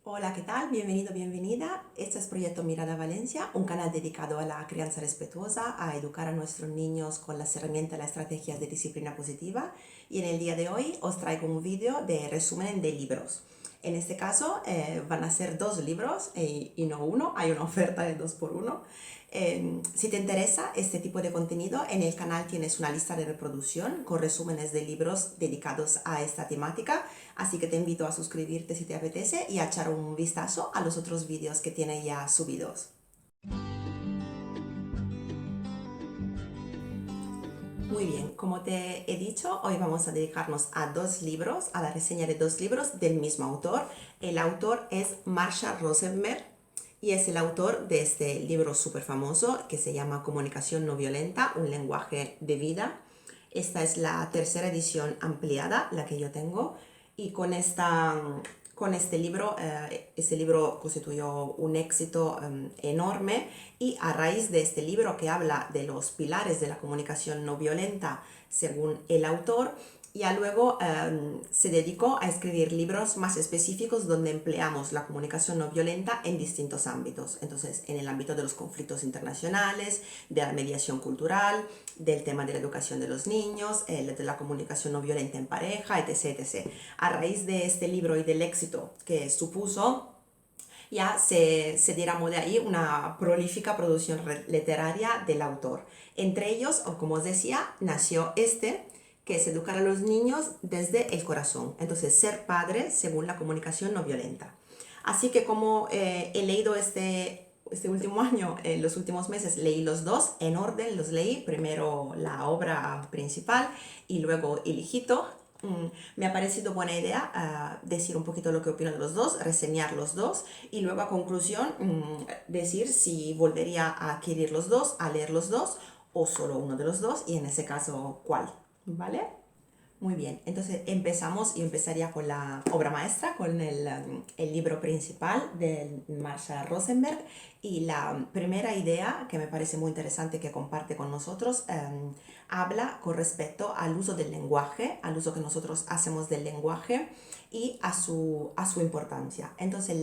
Hola, ¿qué tal? Bienvenido, bienvenida. Este es Proyecto Mirada Valencia, un canal dedicado a la crianza respetuosa, a educar a nuestros niños con las herramientas y las estrategias de disciplina positiva. Y en el día de hoy os traigo un vídeo de resumen de libros. En este caso van a ser dos libros y no uno, hay una oferta de 2 por 1. Si te interesa este tipo de contenido, en el canal tienes una lista de reproducción con resúmenes de libros dedicados a esta temática, así que te invito a suscribirte si te apetece y a echar un vistazo a los otros vídeos que tiene ya subidos. Muy bien, como te he dicho, hoy vamos a dedicarnos a dos libros, a la reseña de dos libros del mismo autor. El autor es Marshall Rosenberg y es el autor de este libro súper famoso que se llama Comunicación no violenta, un lenguaje de vida. Esta es la tercera edición ampliada, la que yo tengo, y con este libro constituyó un éxito enorme, y a raíz de este libro que habla de los pilares de la comunicación no violenta según el autor, ya luego se dedicó a escribir libros más específicos donde empleamos la comunicación no violenta en distintos ámbitos. Entonces, en el ámbito de los conflictos internacionales, de la mediación cultural, del tema de la educación de los niños, de la comunicación no violenta en pareja, etc, etc. A raíz de este libro y del éxito que supuso, ya se diramó de ahí una prolífica producción literaria del autor. Entre ellos, o como os decía, nació que es educar a los niños desde el corazón. Entonces, ser padre según la comunicación no violenta. Así que como he leído este último año, en los últimos meses, leí los dos en orden, los leí, primero la obra principal y luego El hijito. Me ha parecido buena idea decir un poquito lo que opino de los dos, reseñar los dos y luego a conclusión decir si volvería a adquirir los dos, a leer los dos o solo uno de los dos y en ese caso cuál, ¿vale? Muy bien, entonces empezamos y empezaría con la obra maestra, con el libro principal de Marshall Rosenberg, y la primera idea que me parece muy interesante que comparte con nosotros habla con respecto al uso del lenguaje, al uso que nosotros hacemos del lenguaje y a su importancia. Entonces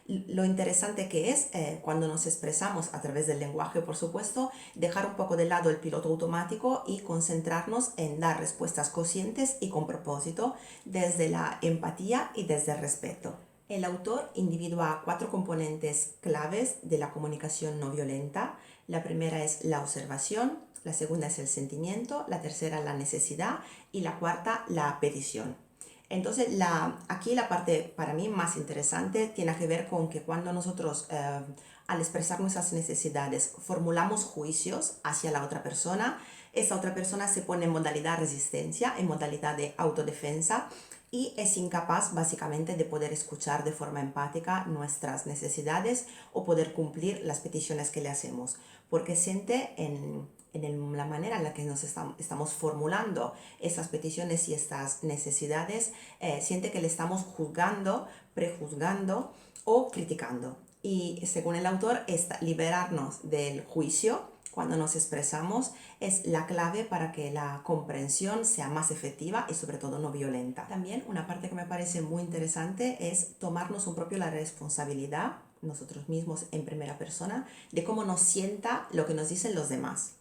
lo interesante que es cuando nos expresamos a través del lenguaje, por supuesto, dejar un poco de lado el piloto automático y concentrarnos en dar respuestas conscientes y con propósito desde la empatía y desde el respeto. El autor individúa 4 componentes claves de la comunicación no violenta. La primera es la observación, la segunda es el sentimiento, la tercera la necesidad y la cuarta la petición. Entonces, aquí la parte para mí más interesante tiene que ver con que cuando nosotros, al expresar nuestras necesidades, formulamos juicios hacia la otra persona, esa otra persona se pone en modalidad resistencia, en modalidad de autodefensa, y es incapaz básicamente de poder escuchar de forma empática nuestras necesidades o poder cumplir las peticiones que le hacemos, porque siente la manera en la que nos estamos formulando esas peticiones y estas necesidades, siente que le estamos juzgando, prejuzgando o criticando. Y según el autor, liberarnos del juicio cuando nos expresamos es la clave para que la comprensión sea más efectiva y sobre todo no violenta. También una parte que me parece muy interesante es tomarnos un propio la responsabilidad, nosotros mismos en primera persona, de cómo nos sienta lo que nos dicen los demás.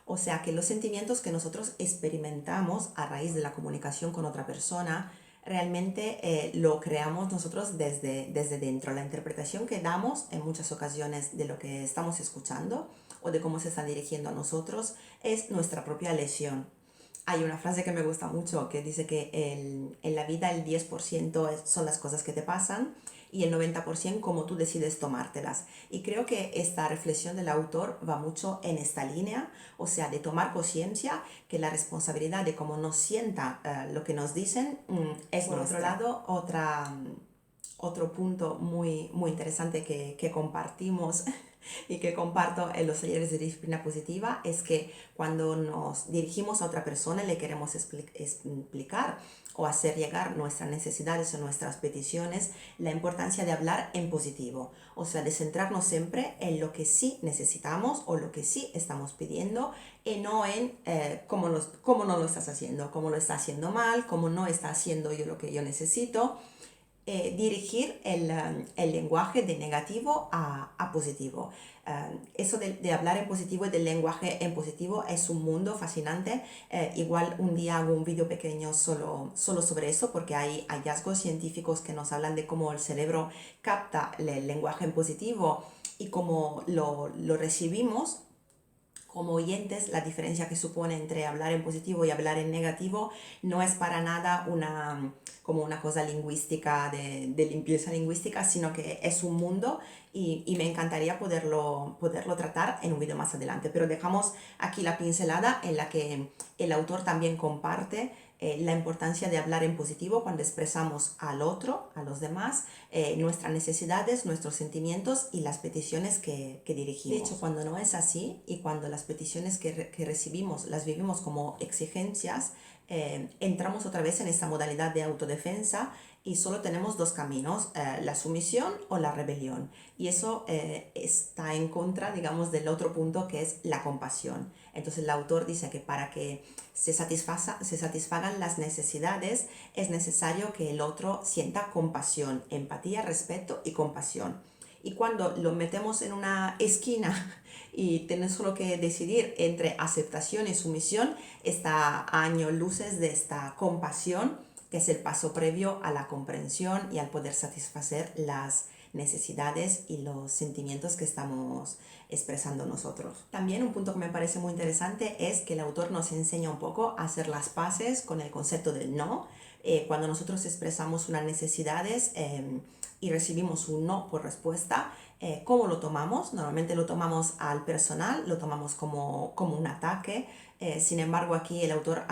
O sea que los sentimientos que nosotros experimentamos a raíz de la comunicación con otra persona realmente lo creamos nosotros desde dentro. La interpretación que damos en muchas ocasiones de lo que estamos escuchando o de cómo se está dirigiendo a nosotros es nuestra propia lesión. Hay una frase que me gusta mucho que dice que en la vida el 10% son las cosas que te pasan y el 90% cómo tú decides tomártelas. Y creo que esta reflexión del autor va mucho en esta línea, o sea, de tomar conciencia que la responsabilidad de cómo nos sienta lo que nos dicen es por nuestra. Otro lado, otro punto muy, muy interesante que compartimos y que comparto en los talleres de disciplina positiva es que cuando nos dirigimos a otra persona y le queremos explicar o hacer llegar nuestras necesidades o nuestras peticiones, la importancia de hablar en positivo, o sea, de centrarnos siempre en lo que sí necesitamos o lo que sí estamos pidiendo y no en cómo no lo estás haciendo, cómo lo está haciendo mal, cómo no está haciendo yo lo que yo necesito. dirigir el lenguaje de negativo a positivo. Eso de hablar en positivo y del lenguaje en positivo es un mundo fascinante. Igual un día hago un vídeo pequeño solo sobre eso, porque hay hallazgos científicos que nos hablan de cómo el cerebro capta el lenguaje en positivo y cómo lo recibimos como oyentes. La diferencia que supone entre hablar en positivo y hablar en negativo no es para nada como una cosa lingüística, de limpieza lingüística, sino que es un mundo y me encantaría poderlo tratar en un vídeo más adelante. Pero dejamos aquí la pincelada en la que el autor también comparte la importancia de hablar en positivo cuando expresamos al otro, a los demás, nuestras necesidades, nuestros sentimientos y las peticiones que dirigimos. De hecho, cuando no es así y cuando las peticiones que recibimos las vivimos como exigencias, entramos otra vez en esta modalidad de autodefensa y solo tenemos dos caminos, la sumisión o la rebelión. Y eso está en contra, digamos, del otro punto, que es la compasión. Entonces el autor dice que para que se satisfagan las necesidades es necesario que el otro sienta compasión, empatía, respeto y compasión. Y cuando lo metemos en una esquina y tienes solo que decidir entre aceptación y sumisión, está a años luces de esta compasión, que es el paso previo a la comprensión y al poder satisfacer las necesidades y los sentimientos que estamos expresando nosotros. También un punto que me parece muy interesante es que el autor nos enseña un poco a hacer las paces con el concepto del no. Cuando nosotros expresamos unas necesidades y recibimos un no por respuesta, ¿cómo lo tomamos? Normalmente lo tomamos al personal, lo tomamos como un ataque. Sin embargo, aquí el autor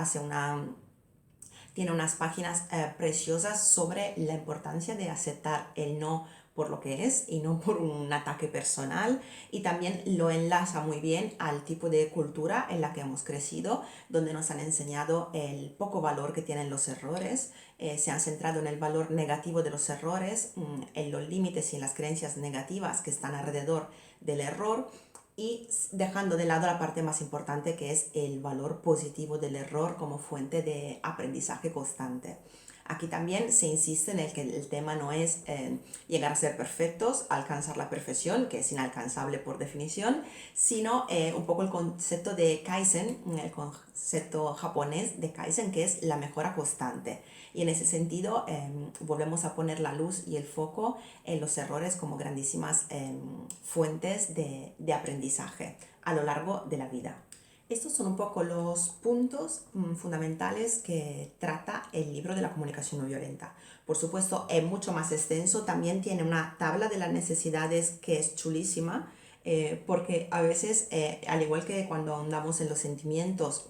tiene unas páginas preciosas sobre la importancia de aceptar el no por lo que es y no por un ataque personal, y también lo enlaza muy bien al tipo de cultura en la que hemos crecido, donde nos han enseñado el poco valor que tienen los errores. Se han centrado en el valor negativo de los errores, en los límites y en las creencias negativas que están alrededor del error, y dejando de lado la parte más importante, que es el valor positivo del error como fuente de aprendizaje constante. Aquí también se insiste en el que el tema no es llegar a ser perfectos, alcanzar la perfección, que es inalcanzable por definición, sino un poco el concepto de Kaizen, el concepto japonés de Kaizen, que es la mejora constante. Y en ese sentido volvemos a poner la luz y el foco en los errores como grandísimas fuentes de aprendizaje a lo largo de la vida. Estos son un poco los puntos fundamentales que trata el libro de la comunicación no violenta. Por supuesto, es mucho más extenso, también tiene una tabla de las necesidades que es chulísima, porque a veces, al igual que cuando andamos en los sentimientos,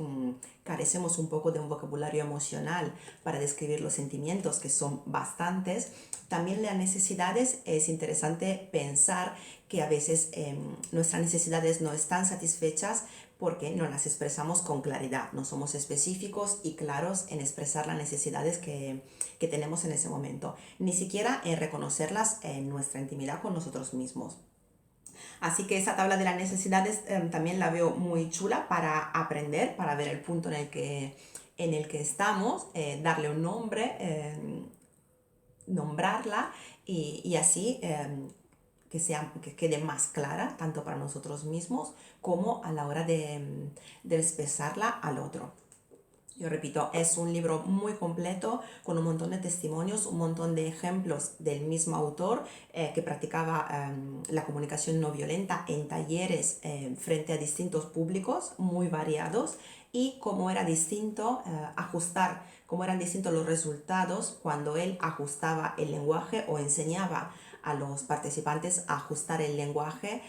carecemos un poco de un vocabulario emocional para describir los sentimientos, que son bastantes. También las necesidades, es interesante pensar que a veces nuestras necesidades no están satisfechas porque no las expresamos con claridad, no somos específicos y claros en expresar las necesidades que tenemos en ese momento, ni siquiera en reconocerlas en nuestra intimidad con nosotros mismos. Así que esa tabla de las necesidades también la veo muy chula para aprender, para ver el punto en el que estamos, darle un nombre, nombrarla y así que quede más clara tanto para nosotros mismos como a la hora de expresarla al otro. Yo repito, es un libro muy completo con un montón de testimonios, un montón de ejemplos del mismo autor que practicaba la comunicación no violenta en talleres frente a distintos públicos muy variados, y cómo era distinto cómo eran distintos los resultados cuando él ajustaba el lenguaje o enseñaba a los participantes a ajustar el lenguaje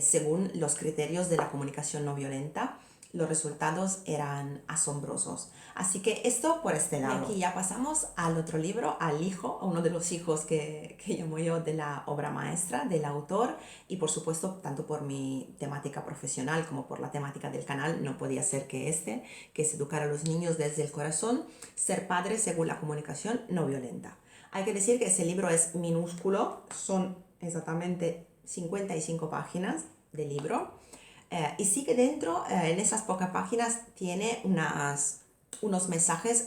según los criterios de la comunicación no violenta. Los resultados eran asombrosos. Así que esto por este lado. Y aquí ya pasamos al otro libro, al hijo, a uno de los hijos que llamo yo de la obra maestra del autor, y por supuesto, tanto por mi temática profesional como por la temática del canal, no podía ser que es educar a los niños desde el corazón, ser padre según la comunicación no violenta. Hay que decir que ese libro es minúsculo, son exactamente 55 páginas de libro. Y sí que dentro, en esas pocas páginas, tiene unos mensajes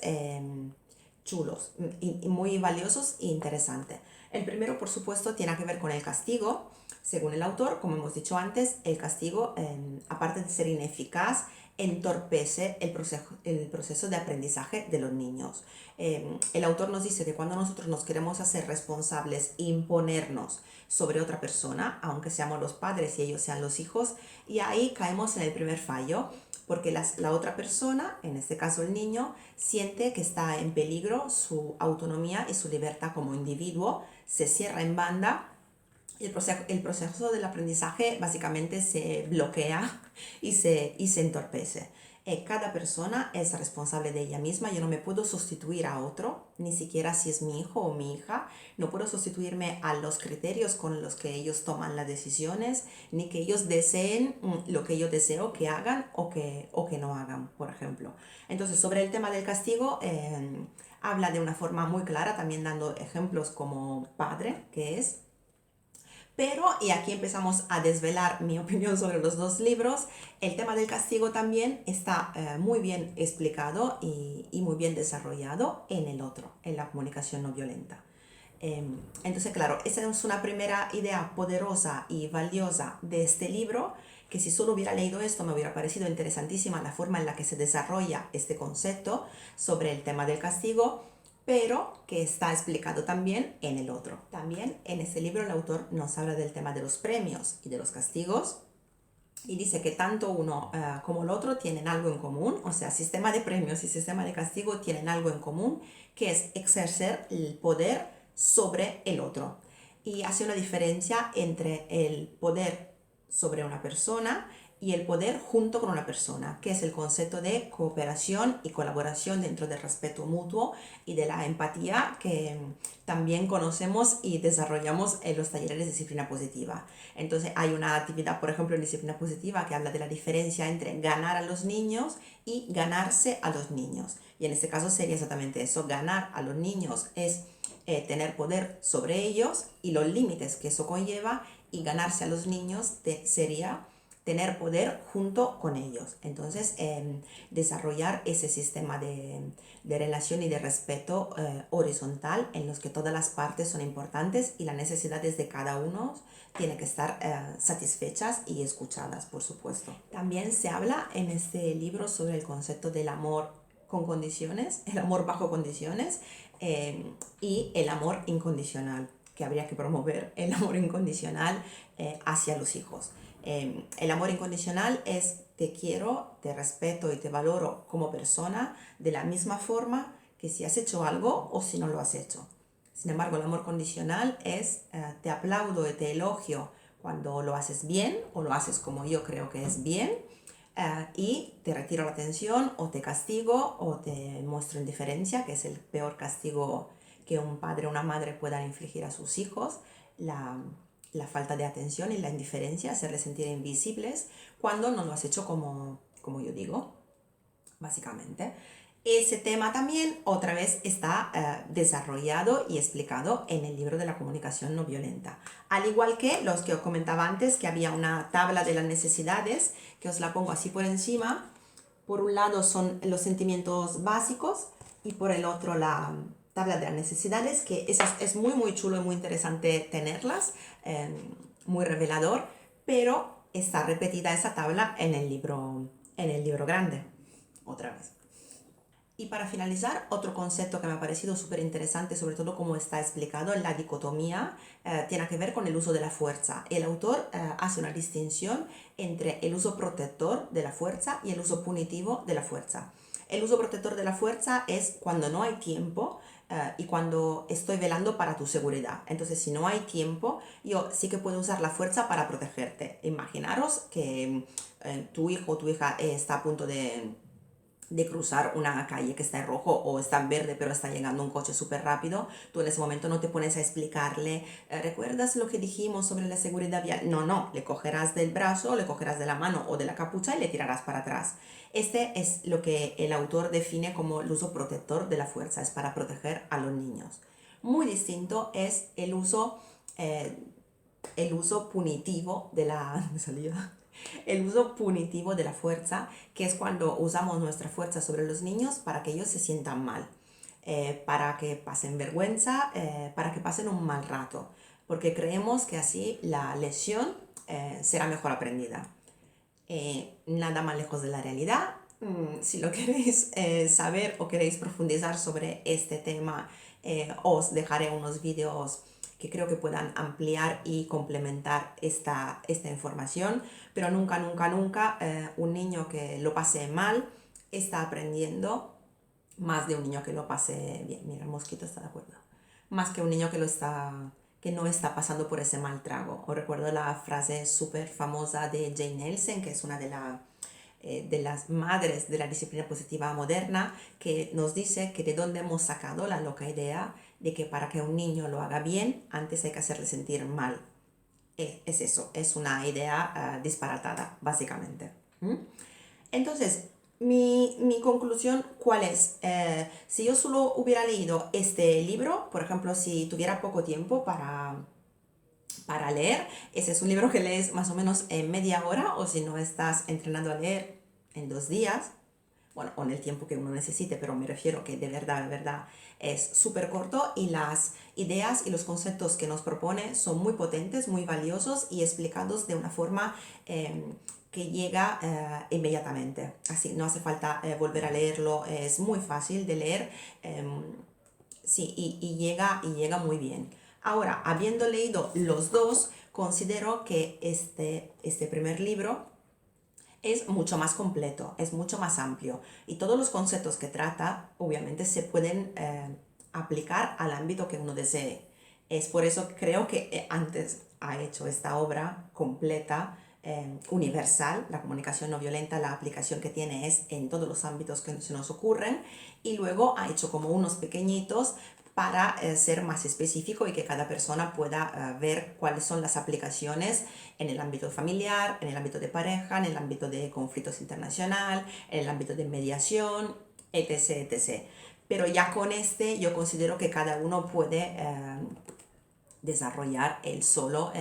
chulos y muy valiosos e interesantes. El primero, por supuesto, tiene que ver con el castigo. Según el autor, como hemos dicho antes, el castigo, aparte de ser ineficaz, entorpece el proceso de aprendizaje de los niños. El autor nos dice que cuando nosotros nos queremos hacer responsables e imponernos sobre otra persona, aunque seamos los padres y ellos sean los hijos, y ahí caemos en el primer fallo, porque la otra persona, en este caso el niño, siente que está en peligro su autonomía y su libertad como individuo, se cierra en banda. El proceso del aprendizaje básicamente se bloquea y se entorpece. Cada persona es responsable de ella misma. Yo no me puedo sustituir a otro, ni siquiera si es mi hijo o mi hija. No puedo sustituirme a los criterios con los que ellos toman las decisiones, ni que ellos deseen lo que yo deseo que hagan o que no hagan, por ejemplo. Entonces, sobre el tema del castigo, habla de una forma muy clara, también dando ejemplos como padre, que es. Pero, y aquí empezamos a desvelar mi opinión sobre los dos libros, el tema del castigo también está muy bien explicado y muy bien desarrollado en el otro, en la comunicación no violenta. Entonces, claro, esa es una primera idea poderosa y valiosa de este libro, que si solo hubiera leído esto me hubiera parecido interesantísima la forma en la que se desarrolla este concepto sobre el tema del castigo, pero que está explicado también en el otro. También en este libro el autor nos habla del tema de los premios y de los castigos y dice que tanto uno como el otro tienen algo en común, o sea, sistema de premios y sistema de castigo tienen algo en común, que es ejercer el poder sobre el otro. Y hace una diferencia entre el poder sobre una persona y el poder junto con una persona, que es el concepto de cooperación y colaboración dentro del respeto mutuo y de la empatía que también conocemos y desarrollamos en los talleres de disciplina positiva. Entonces hay una actividad, por ejemplo, en disciplina positiva que habla de la diferencia entre ganar a los niños y ganarse a los niños. Y en este caso sería exactamente eso, ganar a los niños es tener poder sobre ellos y los límites que eso conlleva, y ganarse a los niños sería tener poder junto con ellos. Entonces, desarrollar ese sistema de relación y de respeto horizontal en los que todas las partes son importantes y las necesidades de cada uno tienen que estar satisfechas y escuchadas, por supuesto. También se habla en este libro sobre el concepto del amor con condiciones, el amor bajo condiciones y el amor incondicional, que habría que promover el amor incondicional hacia los hijos. El amor incondicional es te quiero, te respeto y te valoro como persona de la misma forma que si has hecho algo o si no lo has hecho. Sin embargo, el amor condicional es te aplaudo y te elogio cuando lo haces bien o lo haces como yo creo que es bien, y te retiro la atención o te castigo o te muestro indiferencia, que es el peor castigo que un padre o una madre puedan infligir a sus hijos, la falta de atención y la indiferencia, hacerles sentir invisibles cuando no lo has hecho como yo digo, básicamente. Ese tema también otra vez está desarrollado y explicado en el libro de la comunicación no violenta. Al igual que los que os comentaba antes, que había una tabla de las necesidades, que os la pongo así por encima. Por un lado son los sentimientos básicos y por el otro la tabla de las necesidades, que eso es muy muy chulo y muy interesante tenerlas, muy revelador, pero está repetida esa tabla en el libro grande, otra vez. Y para finalizar, otro concepto que me ha parecido súper interesante, sobre todo como está explicado en la dicotomía, tiene que ver con el uso de la fuerza. El autor hace una distinción entre el uso protector de la fuerza y el uso punitivo de la fuerza. El uso protector de la fuerza es cuando no hay tiempo y cuando estoy velando para tu seguridad. Entonces, si no hay tiempo, yo sí que puedo usar la fuerza para protegerte. Imaginaros que tu hijo o tu hija está a punto de cruzar una calle que está en rojo o está en verde pero está llegando un coche súper rápido. Tú en ese momento no te pones a explicarle, ¿recuerdas lo que dijimos sobre la seguridad vial? No, le cogerás del brazo, le cogerás de la mano o de la capucha y le tirarás para atrás. Este es lo que el autor define como el uso protector de la fuerza, es para proteger a los niños. Muy distinto es el uso punitivo de la salida. El uso punitivo de la fuerza, que es cuando usamos nuestra fuerza sobre los niños para que ellos se sientan mal. para que pasen vergüenza, para que pasen un mal rato, porque creemos que así la lección será mejor aprendida. Nada más lejos de la realidad. Si lo queréis saber o queréis profundizar sobre este tema, os dejaré unos vídeos que creo que puedan ampliar y complementar esta información, pero nunca, nunca, nunca un niño que lo pase mal está aprendiendo más de un niño que lo pase bien. Mira, el mosquito está de acuerdo. Más que un niño que no está pasando por ese mal trago. Os recuerdo la frase súper famosa de Jane Nelson, que es una de las madres de la disciplina positiva moderna, que nos dice que de dónde hemos sacado la loca idea de que para que un niño lo haga bien, antes hay que hacerle sentir mal. Es eso, es una idea disparatada, básicamente. Entonces, mi conclusión, ¿cuál es? Si yo solo hubiera leído este libro, por ejemplo, si tuviera poco tiempo para leer, ese es un libro que lees más o menos en media hora, o si no estás entrenando a leer en 2 días, bueno, o en el tiempo que uno necesite, pero me refiero que de verdad, es súper corto y las ideas y los conceptos que nos propone son muy potentes, muy valiosos y explicados de una forma que llega inmediatamente. Así, no hace falta volver a leerlo, es muy fácil de leer, sí, y llega muy bien. Ahora, habiendo leído los dos, considero que este primer libro es mucho más completo, es mucho más amplio y todos los conceptos que trata obviamente se pueden aplicar al ámbito que uno desee. Es por eso que creo que antes ha hecho esta obra completa, universal. La comunicación no violenta, la aplicación que tiene es en todos los ámbitos que se nos ocurren, y luego ha hecho como unos pequeñitos para ser más específico y que cada persona pueda ver cuáles son las aplicaciones en el ámbito familiar, en el ámbito de pareja, en el ámbito de conflictos internacional, en el ámbito de mediación, etc, etc. Pero ya con este yo considero que cada uno puede desarrollar él solo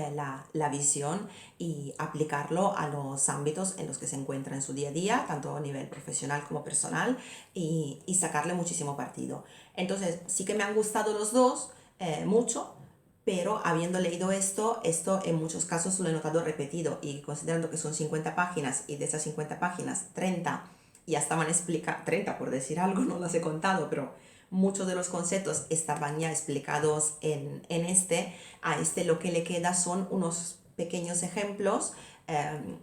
la visión y aplicarlo a los ámbitos en los que se encuentra en su día a día, tanto a nivel profesional como personal, y sacarle muchísimo partido. Entonces, sí que me han gustado los dos mucho, pero habiendo leído esto en muchos casos lo he notado repetido, y considerando que son 50 páginas y de esas 50 páginas 30 ya estaban explicadas, 30 por decir algo, no las he contado, pero muchos de los conceptos estaban ya explicados a este lo que le queda son unos pequeños ejemplos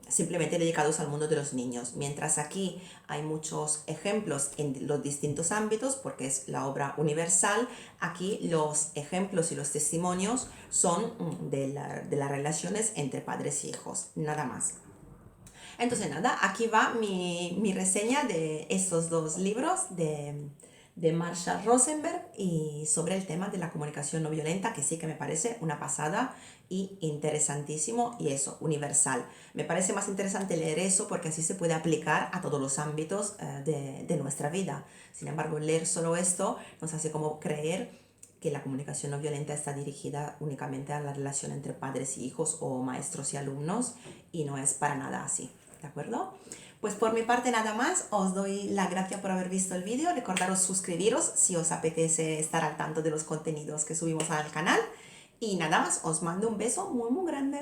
simplemente dedicados al mundo de los niños. Mientras aquí hay muchos ejemplos en los distintos ámbitos, porque es la obra universal, aquí los ejemplos y los testimonios son de las relaciones entre padres y hijos, nada más. Entonces nada, aquí va mi reseña de estos dos libros de Marshall Rosenberg y sobre el tema de la comunicación no violenta, que sí que me parece una pasada y interesantísimo, y eso, universal. Me parece más interesante leer eso porque así se puede aplicar a todos los ámbitos de nuestra vida. Sin embargo, leer solo esto nos hace como creer que la comunicación no violenta está dirigida únicamente a la relación entre padres y hijos o maestros y alumnos, y no es para nada así, ¿de acuerdo? Pues por mi parte nada más, os doy la gracia por haber visto el vídeo, recordaros suscribiros si os apetece estar al tanto de los contenidos que subimos al canal, y nada más, os mando un beso muy muy grande.